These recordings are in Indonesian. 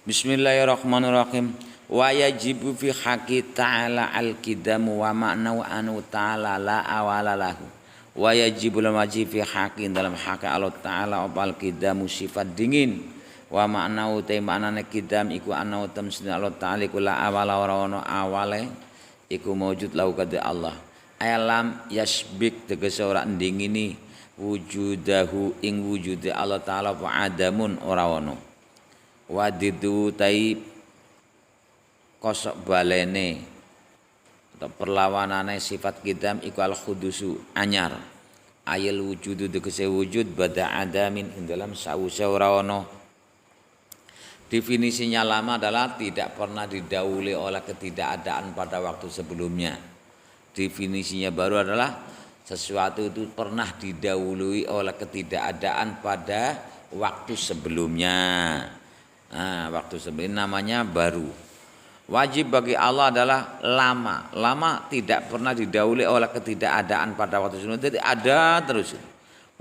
Bismillahirrahmanirrahim. Wa yajibu fi haqqi ta'ala al-qidam wa ma'na anu ta'ala la awala lahu. Wa yajibu wajib fi haqqi dalam hak Allah ta'ala al-qidam sifat dingin. Wa ma'na utai maknane qidam iku ana tamsin Allah ta'ala iku la awala ora ono awale iku maujud lahu kadhe Allah. Alam yasbik tegese ora ndingini wujudahu ing wujude Allah ta'ala wa adamun ora ono. Wadidu tai kosok balene atau perlawanane sifat qidam iku al khudusu anyar ayal wujudu tegese wujud bada adamin ing dalam sause ora ono. Definisinya lama adalah tidak pernah didahului oleh ketidakadaan pada waktu sebelumnya. Definisinya baru adalah sesuatu itu pernah didahului oleh ketidakadaan pada waktu sebelumnya. Nah, waktu sebelumnya namanya baru. Wajib bagi Allah adalah lama. Lama tidak pernah didahului oleh ketidakadaan pada waktu sebelumnya. Jadi ada terus.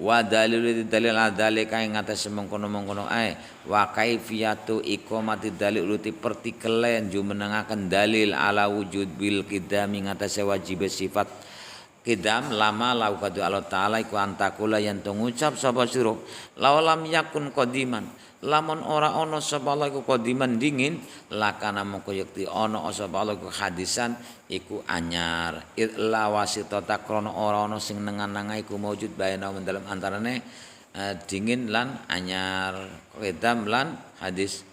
Wa dalil dzalika ing ngatas mengkono-mengkono ae. Wa kaifiyatu iqamati dalil uti pertikelen jumenengaken dalil ala wujud bil qidam ing ngatas wajib sifat qidam lama lau kadu Allah taala iku antakula yen ngucap sapa sira laulam yakun qadiman lamun ora ana sapa Allah iku qadiman dingin lakana moko yekti ana sapa Allah iku hadisan iku anyar illa wasitata krana ora ana sing nengan-nengan iku maujud baina dalam antarane dingin lan anyar qidam lan hadis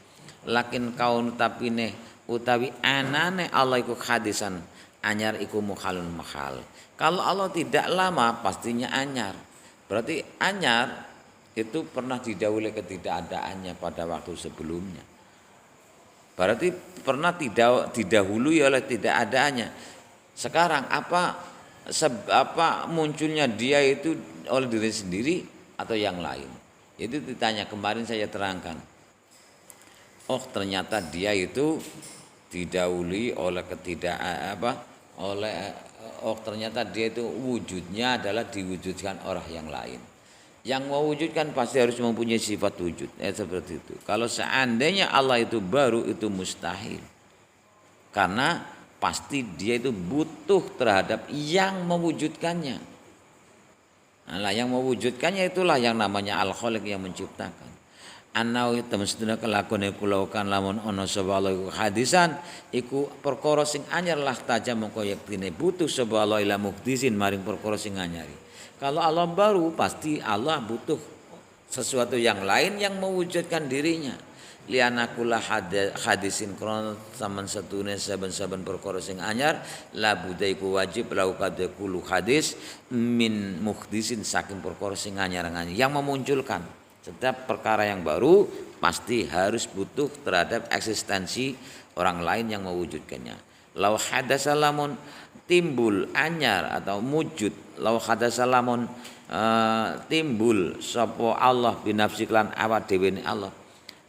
lakin kaun tapine utawi anane Allah iku hadisan anyar iku mukhalun mahal. Kalau Allah tidak lama pastinya anyar. Berarti anyar itu pernah didahului ketidakadaannya pada waktu sebelumnya. Berarti pernah didahului oleh tidakadaannya. Sekarang apa munculnya dia itu oleh diri sendiri atau yang lain? Itu ditanya kemarin saya terangkan. Oh ternyata dia itu didahului oleh ternyata dia itu wujudnya adalah diwujudkan orang yang lain. Yang mewujudkan pasti harus mempunyai sifat wujud. Seperti itu. Kalau seandainya Allah itu baru itu mustahil. Karena pasti dia itu butuh terhadap yang mewujudkannya. Nah, yang mewujudkannya itulah yang namanya Al-Khaliq yang menciptakan. Anau temestuna kelakone kula kan lamun ana sapa Allah iku hadisan iku perkara sing anyar lah tajam mengko yektine butuh sapa Allah ila muhdisin maring perkara sing anyari. Kalau Allah baru pasti Allah butuh sesuatu yang lain yang mewujudkan dirinya. Lianakula hadisin krana saman setune saben-saben perkara sing anyar la budaiku wajib lau kadhe kulu hadis min muhdisin saking perkara sing anyar-anyar yang memunculkan. Setiap perkara yang baru pasti harus butuh terhadap eksistensi orang lain yang mewujudkannya. Lau hadasa lamun timbul anyar atau wujud, lau hadasa lamun timbul sapa Allah binafsi lan awak dhewe Allah.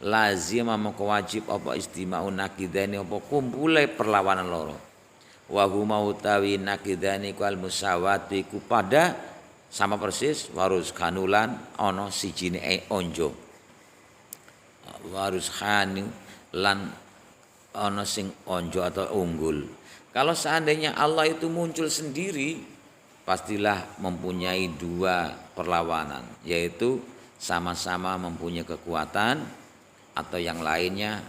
Lazim moko wajib apa istima'un nakidani apa kumpule perlawanan loro. Wa huma utawi nakidani kal musawati ku pada sama persis warus kanulan ono sijine onjo warus khanu lan ono sing onjo atau unggul. Kalau seandainya Allah itu muncul sendiri pastilah mempunyai dua perlawanan, yaitu sama-sama mempunyai kekuatan atau yang lainnya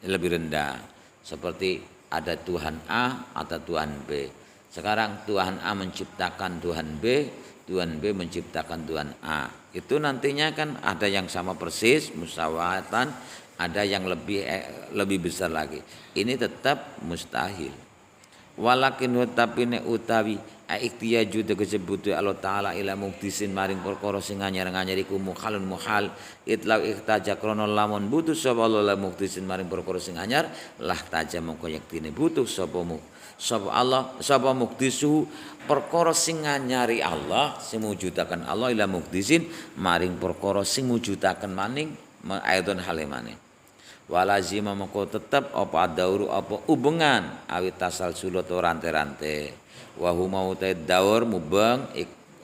lebih rendah, seperti ada Tuhan A atau Tuhan B. Sekarang Tuhan A menciptakan Tuhan B, Tuhan B menciptakan Tuhan A. Itu nantinya kan ada yang sama persis, musawatan, ada yang lebih besar lagi. Ini tetap mustahil. Walakin tapine utawi iktiyaju tegese butuh Allah taala ila muktisin maring perkara sing anyar-anyar iku mukhalun muhal itlau iktaja krana lamun butuh sapa Allah muktisin maring perkara sing anyar lah taja mongko yektine butuh sapa Allah sapa muktisu perkara sing nganyari Allah sing mujudaken Allah ila muktisin maring perkara sing mujudaken maning aidon halimane walazima moko tetep apa dauru apa hubungan awit tasal sulut rante-rante wa huma utai daur mubeng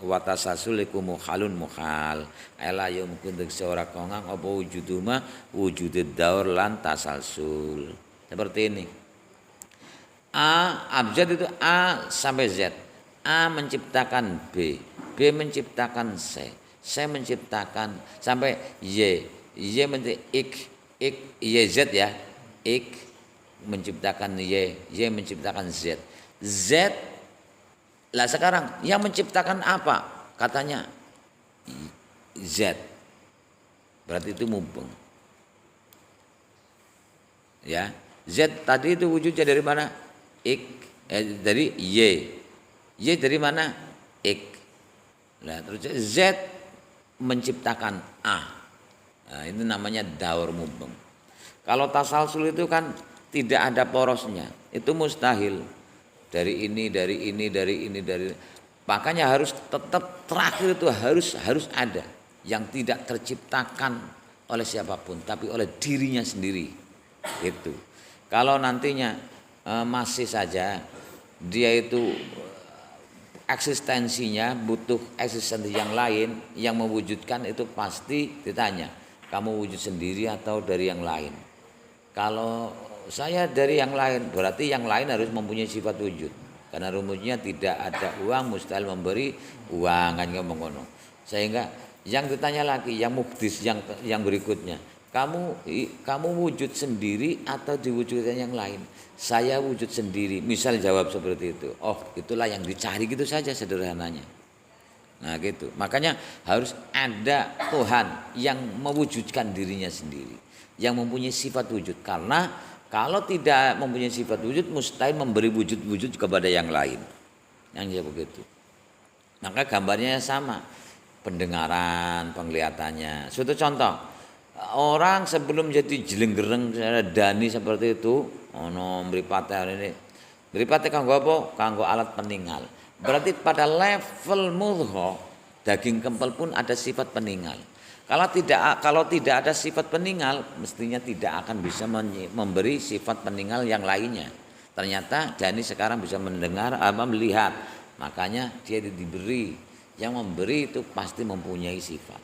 wa tasalsul iku mukhalun mukhal ela yumkin ora kongang apa wujuduma wujudid daur lan tasalsul. Seperti ini. A abjad itu A sampai Z. A menciptakan B, B menciptakan C menciptakan sampai Y Y Z ya, X menciptakan Y menciptakan Z. Lah sekarang yang menciptakan apa? Katanya Z. Berarti itu mubeng. Ya, Z tadi itu wujudnya dari mana? Dari Y. Y dari mana? X. Nah, terus Z menciptakan A. Nah, itu namanya daur mubeng. Kalau tasalsul itu kan tidak ada porosnya. Itu mustahil. Dari ini. Makanya harus tetap terakhir itu harus ada yang tidak terciptakan oleh siapapun, tapi oleh dirinya sendiri. Itu. Kalau nantinya masih saja dia itu eksistensinya butuh eksistensi yang lain yang mewujudkan, itu pasti ditanya, kamu wujud sendiri atau dari yang lain? Kalau saya dari yang lain, berarti yang lain harus mempunyai sifat wujud. Karena rumusnya tidak ada uang mustahil memberi uang, kan ngomong ngono. Sehingga yang ditanya lagi, yang muhdis yang berikutnya, kamu wujud sendiri atau diwujudkan yang lain? Saya wujud sendiri. Misal jawab seperti itu. Oh, itulah yang dicari, gitu saja sederhananya. Nah gitu. Makanya harus ada Tuhan yang mewujudkan dirinya sendiri, yang mempunyai sifat wujud. Karena kalau tidak mempunyai sifat wujud, mustahil memberi wujud-wujud kepada yang lain. Yang begitu. Maka gambarnya sama. Pendengaran, penglihatannya. Suatu contoh. Orang sebelum jadi jelenggereng, dani seperti itu, ono mripate ini. Mripate kanggo apa? Kanggo alat peninggal. Berarti pada level mudghah, daging kempel pun ada sifat peninggal. Kalau tidak ada sifat peninggal, mestinya tidak akan bisa memberi sifat peninggal yang lainnya. Ternyata Dani sekarang bisa mendengar, melihat. Makanya dia diberi. Yang memberi itu pasti mempunyai sifat.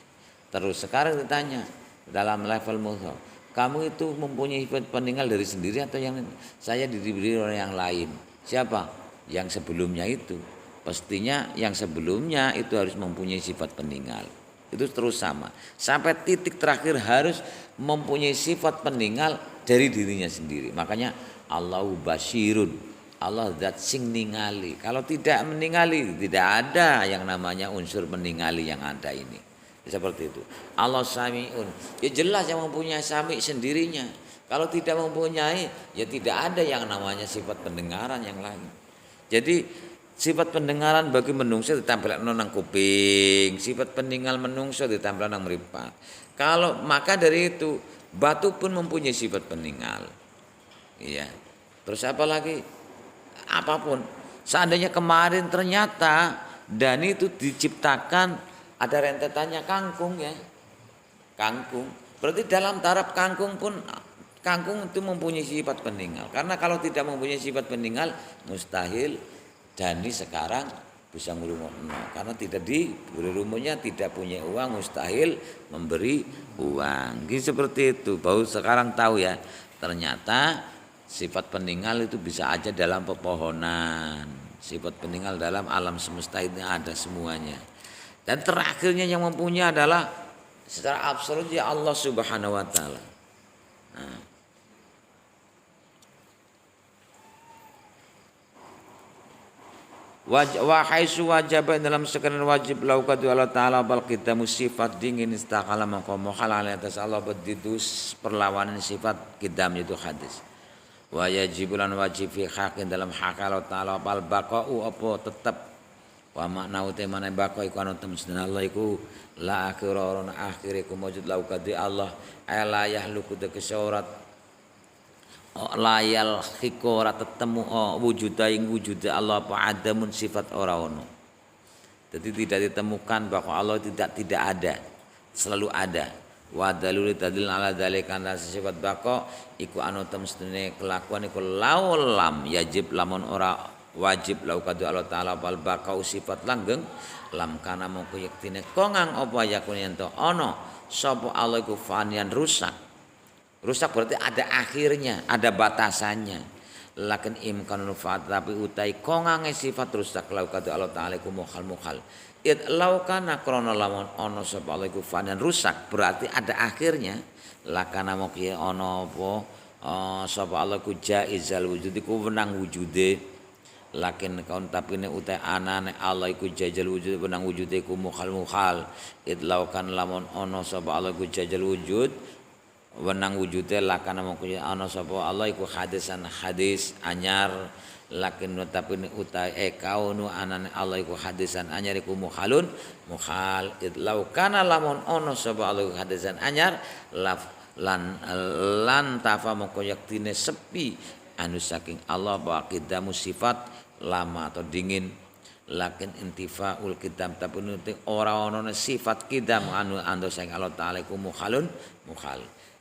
Terus sekarang ditanya dalam level mudghah, kamu itu mempunyai sifat peninggal dari sendiri atau yang saya diberi oleh yang lain? Siapa? Yang sebelumnya itu. Pastinya yang sebelumnya itu harus mempunyai sifat peninggal. Itu terus sama. Sampai titik terakhir harus mempunyai sifat peninggal dari dirinya sendiri. Makanya Allahu basyirun. Allah zat sing ningali. Kalau tidak meningali, tidak ada yang namanya unsur meningali yang ada ini. Seperti itu. Allah sami'un. Ya jelas yang mempunyai sami sendirinya. Kalau tidak mempunyai, ya tidak ada yang namanya sifat pendengaran yang lain. Jadi sifat pendengaran bagi menungso ditempel nang kuping, sifat peninggal menungso ditempel nang mripat. Kalau maka dari itu batu pun mempunyai sifat peninggal. Iya. Terus apa lagi? Apapun. Seandainya kemarin ternyata Dani itu diciptakan ada rentetannya kangkung ya. Kangkung. Berarti dalam taraf kangkung pun kangkung itu mempunyai sifat peninggal. Karena kalau tidak mempunyai sifat peninggal mustahil Dani sekarang bisa ngurungokno karena tidak diberi rumahnya, tidak punya uang, mustahil memberi uang. Gitu seperti itu. Baru sekarang tahu ya, ternyata sifat peninggal itu bisa aja dalam pepohonan. Sifat peninggal dalam alam semesta ini ada semuanya. Dan terakhirnya yang mempunyai adalah secara absolut ya Allah Subhanahu wa taala. Nah. Wa haitsu wajaba dalam sekalian wajib laukatu Allah taala bal kita sifat dingin istakala maqam halal atas Allah bedidus perlawanan sifat kidam itu hadis. Wa yajibulan wajib fi haqqin dalam hak Allah taala bal baqa'u apa tetap wa makna uta mana baqa iku anu temsen Allah iku la akhirun akhiriku mujud laukatu Allah ala yahluku de kesurat layal khikora tetemu wujudaing wujud Allah apa adamun sifat ora ono. Jadi tidak ditemukan bahwa Allah tidak ada, selalu ada. Wa dalil tadil ala dzalika sifat baqa iku anu temstune kelakuan iku laulam yajib lamun ora wajib lau kadu Allah taala bal bakau sifat langgeng lam kana mongko yektine kongang apa yakun ento ana sapa Allah iku fanian rusak berarti ada akhirnya ada batasannya lakin imkanul faat tapi utai kongange sifat rusak lau kadu Allah taala iku mukhal it lau kana krana lamun ana sapa Allah iku fanian rusak berarti ada akhirnya lakana mongko ana apa sapa Allah ku jaizal wujud iku wenang wujude lakin kaun tapine utai anane Allah iku jajal wujud benang wujude ku mukhal idlaukan lamun ana sapa Allah iku jajal wujud benang wujude lakan mongko ana sapa Allah iku hadisan hadis anyar lakin tapine utai kaunu anane Allah iku hadisan anyar iku mukhal idlaukan lamun ana sapa Allah iku hadisan anyar lan tafa mongko yaktine sepi anu saking Allah baqidamu sifat lama atau dingin lakin intifaul kidam tapi nuti ora ana sifat kidam anu ando sing Allah taala iku mukhal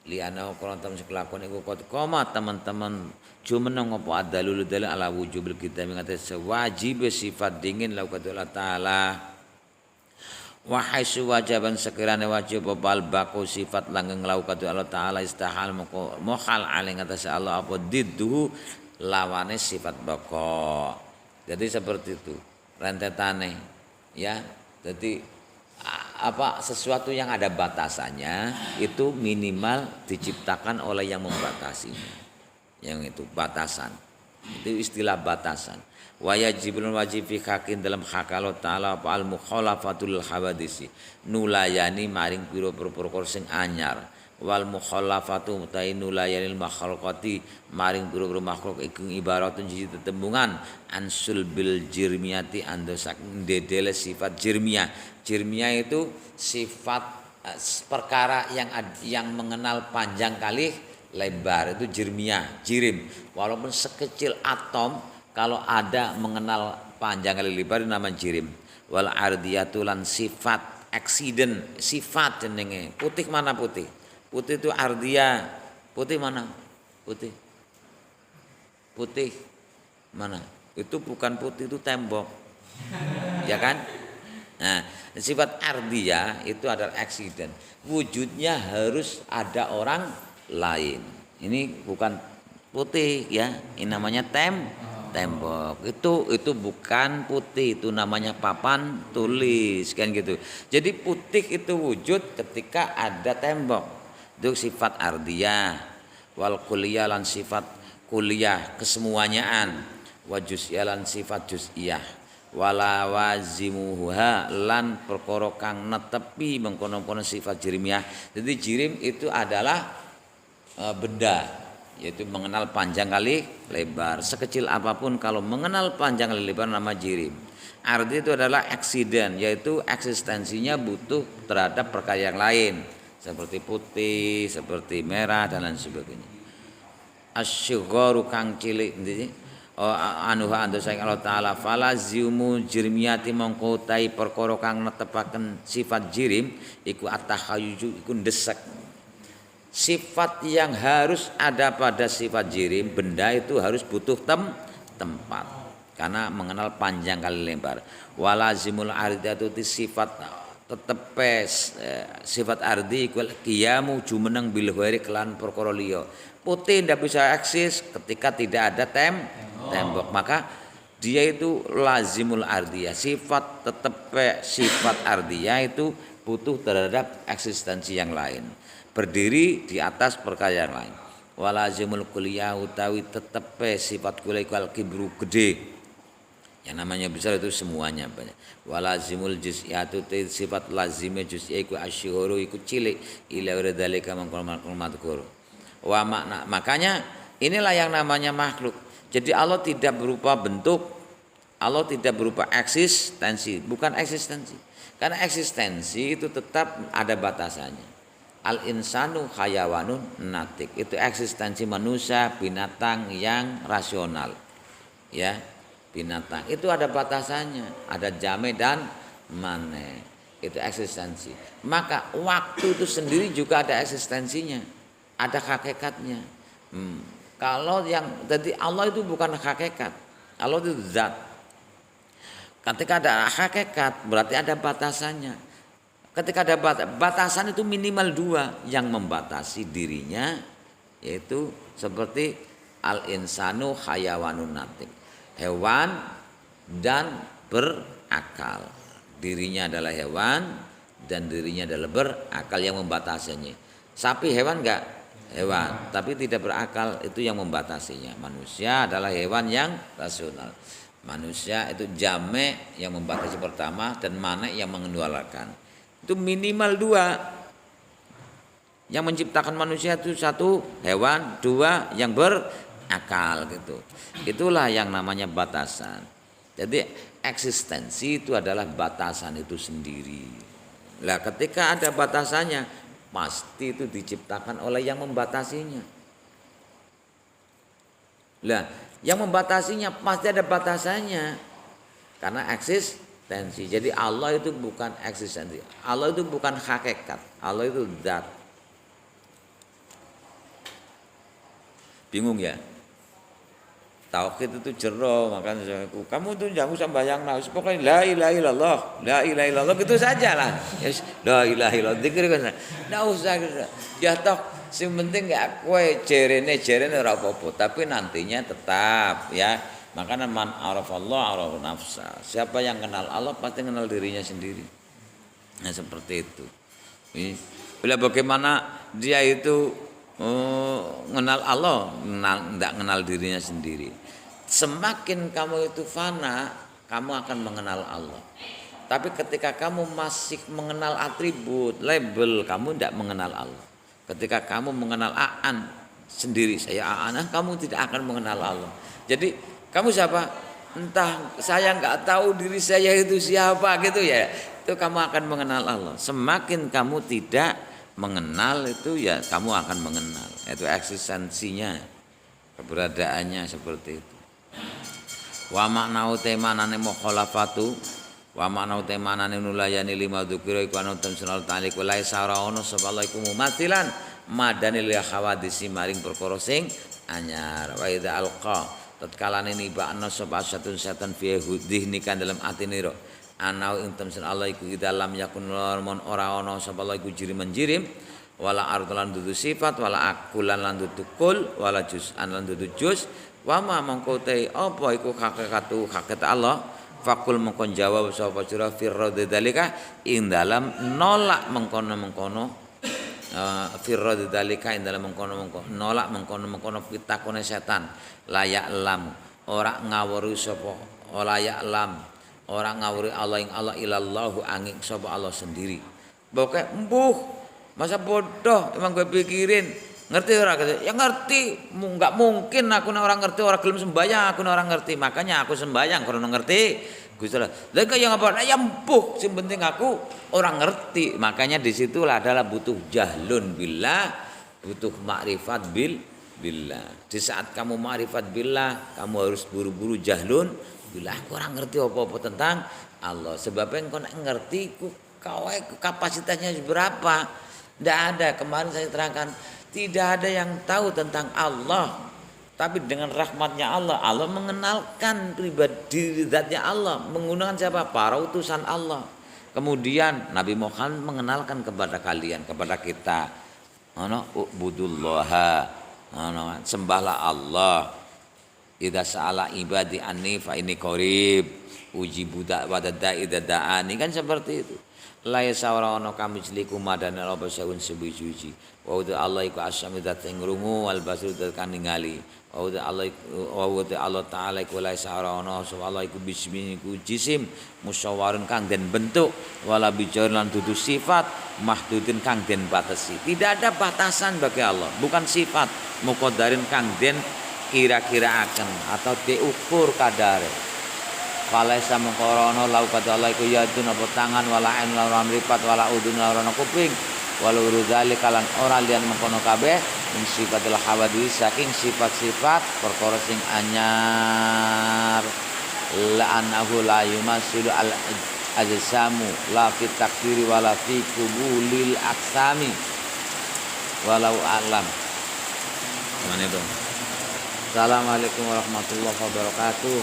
liana kalau teman sekelakon iku koma teman-teman jumeneng apa adalul dalil ala wujubil kidam ngates wajib sifat dingin lau kata Allah taala wahai wajaban sekirane wajib bal baku sifat langgeng lau kata Allah taala istahal mukhal aling atas Allah apa diddu lawane sifat bako. Jadi seperti itu rentetane ya. Jadi sesuatu yang ada batasannya itu minimal diciptakan oleh yang membatasinya. Yang itu batasan. Itu istilah batasan. Wa yajibul wajib fi hakin dalam hak Allah taala al mukhalafatul hawadisi nulayani maring pira-pira sing anyar. Wal mukhallafatu mutainulayanil makhluqati maring pira-pira makhluk iku ibaratun siji tetembungan ansul bil jirmiyati ando saking dedele sifat jirmiyah. Jirmiyah itu sifat perkara yang mengenal panjang kali lebar itu jirmiyah, jirim. Walaupun sekecil atom kalau ada mengenal panjang kali lebar itu namanya jirim. Wal ardiyatu lan sifat accident, sifat jenenge. Putih mana putih? Putih itu ardia. Putih mana? Putih. Putih mana? Itu bukan putih, itu tembok. Ya kan? Nah, sifat ardia itu adalah accident. Wujudnya harus ada orang lain. Ini bukan putih ya. Ini namanya tembok. Itu bukan putih, itu namanya papan tulis kan gitu. Jadi putih itu wujud ketika ada tembok. Itu sifat ardiyah wal kulliyah lan sifat kulliyah kesemuanyaan wa juz'iyah lan sifat juz'iyah wala wazimuha lan perkara kang netepi mengkono-kono sifat jirimiyah. Jadi jirim itu adalah benda yaitu mengenal panjang kali lebar sekecil apapun kalau mengenal panjang kali lebar nama jirim. Ardi itu adalah accident yaitu eksistensinya butuh terhadap perkara yang lain. Seperti putih, seperti merah dan lain sebagainya. Asyigharu kang cilik anuha ando saing Allah taala falazimu jirmiyati mongko tai perkara kang netepaken sifat jirim iku at-tahayyuju iku ndesek. Sifat yang harus ada pada sifat jirim benda itu harus butuh tempat karena mengenal panjang kali lebar. Walazimul ardatu sifat tetepe sifat ardi iku qiyamu jumeneng bil ghairi kelan perkara liya. Putih tidak bisa eksis ketika tidak ada tembok. Maka dia itu lazimul ardiyah. Sifat tetepe sifat ardiyah itu butuh terhadap eksistensi yang lain. Berdiri di atas perkara yang lain. Walazimul kulliyah utawi tetepe sifat kulliyah iku kibru gede. Yang namanya besar itu semuanya banyak. Walazimul juz'iyatu sifat lazimnya juz'iyah iku asyhuru iku cilik ila dzalika mangkul madhkur. Wa makna makanya inilah yang namanya makhluk. Jadi Allah tidak berupa bentuk, Allah tidak berupa eksistensi, bukan eksistensi. Karena eksistensi itu tetap ada batasannya. Al insanu hayawanun natik. Itu eksistensi manusia, binatang yang rasional. Ya. Binatang itu ada batasannya, ada jame dan mane, itu eksistensi. Maka waktu itu sendiri juga ada eksistensinya, ada hakikatnya. Kalau yang jadi Allah itu bukan hakikat, Allah itu zat. Ketika ada hakikat berarti ada batasannya. Ketika ada batasan itu minimal dua yang membatasi dirinya, yaitu seperti al-insanu hayawanun natik, hewan dan berakal. Dirinya adalah hewan dan dirinya adalah berakal yang membatasinya. Sapi hewan enggak? Hewan, tapi tidak berakal, itu yang membatasinya. Manusia adalah hewan yang rasional. Manusia itu jamek yang membatasi pertama dan manek yang mengeluarkan. Itu minimal dua. Yang menciptakan manusia itu satu hewan, dua yang berakal gitu. Itulah yang namanya batasan. Jadi eksistensi itu adalah batasan itu sendiri. Lah ketika ada batasannya, pasti itu diciptakan oleh yang membatasinya. Lah yang membatasinya pasti ada batasannya karena eksistensi. Jadi Allah itu bukan eksistensi, Allah itu bukan hakikat, Allah itu zat. Bingung ya? Tauhid itu jero, makanya kamu tuh jangan usah bayang, nah pokoknya la ilaha illallah, la ilaha illallah gitu saja lah. Yes, la ilaha illallah dikir kan. Nggak usah ya toh sing penting gak kowe jerene ora apa-apa, tapi nantinya tetap ya. Makanya man arafallah araf nafsa. Siapa yang kenal Allah pasti kenal dirinya sendiri. Nah seperti itu. Bila bagaimana dia itu mengenal Allah, tidak kenal dirinya sendiri. Semakin kamu itu fana, kamu akan mengenal Allah. Tapi ketika kamu masih mengenal atribut, label, kamu tidak mengenal Allah. Ketika kamu mengenal Aan sendiri, saya Aan, kamu tidak akan mengenal Allah. Jadi kamu siapa? Entah, saya nggak tahu diri saya itu siapa gitu ya. Itu kamu akan mengenal Allah. Semakin kamu tidak mengenal itu ya kamu akan mengenal. Itu eksistensinya, keberadaannya seperti itu. Wa maknau temanane mukhalafatu wa maknau temanane nulayani lima dzikra iku ana tamsunal ta'liq wa laisa ono sapa Allah iku mumatilan madanil khawadisi maring perkara sing anyar wa idza alqa tatkala nibakna sapa satun setan fi hudihni kan dalam atinira ana ing tamsun Allah iku dalam yakun mon ora ana sapa Allah iku jirim wala ardulan dudu sifat wala akulan lan dudu kul wala juz'an lan dudu juz wa ma mangko te apa iku hakikat Allah fakul mengkon jawab sapa sira firrad dalika ing dalam nolak mengkono firrad dalika ing dalam mengkono nolak mengkono pitakone setan layak lam ora ngawuri sapa layak lam ora ngawuri Allah ing Allah ilallahu angin sapa Allah sendiri. Pokoke embuh masa bodoh emang gue pikirin ngerti ora gitu. Ya ngerti, enggak mungkin aku orang ngerti orang gelem sembahyang aku orang ngerti. Makanya aku sembahyang karena ngerti. Gusti Allah. Lah kok yang apa? Ya embuh sing penting aku orang ngerti. Makanya disitulah adalah butuh jahlun billah, butuh makrifat billah. Di saat kamu makrifat billah, kamu harus buru-buru jahlun billah. Aku orang ngerti apa-apa tentang Allah. Sebabnya engkau ngerti kau kapasitasnya berapa? Tidak ada. Kemarin saya terangkan tidak ada yang tahu tentang Allah. Tapi dengan rahmatnya Allah, Allah mengenalkan pribadi zatnya Allah. Menggunakan siapa? Para utusan Allah. Kemudian Nabi Muhammad mengenalkan kepada kalian, kepada kita. Ubudullaha. Sembahlah Allah. Idza sa'ala ibadi anni fa inni qarib. Ujibu da'watad da'ani kan seperti itu. La yasawara ono kami ciliku madane apa saun suci. Wa Allah iku asyami dat ing rungu wal basir dat kan ningali. Wa Allah taala iku la yasawara ono so Allah iku bismi iku jisim musyawarun kang den bentuk wala bijar lan dudu sifat mahdudin kang den batasi. Tidak ada batasan bagi Allah, bukan sifat muqaddarin kang den kira-kiraaken atau diukur kadare. Falaisa mengkorono lau kata Allah iku yadun apa tangan wala ain la mripat wala udun la ana kuping wala urudali kalan ora lian mengkono kabeh min sifatul hawadis saking sifat-sifat perkara sing anyar la anahu la yumasilu al ajsamu la fi takdiri wala fi kubulil aksami walau alam. Mana itu? Assalamualaikum warahmatullahi wabarakatuh.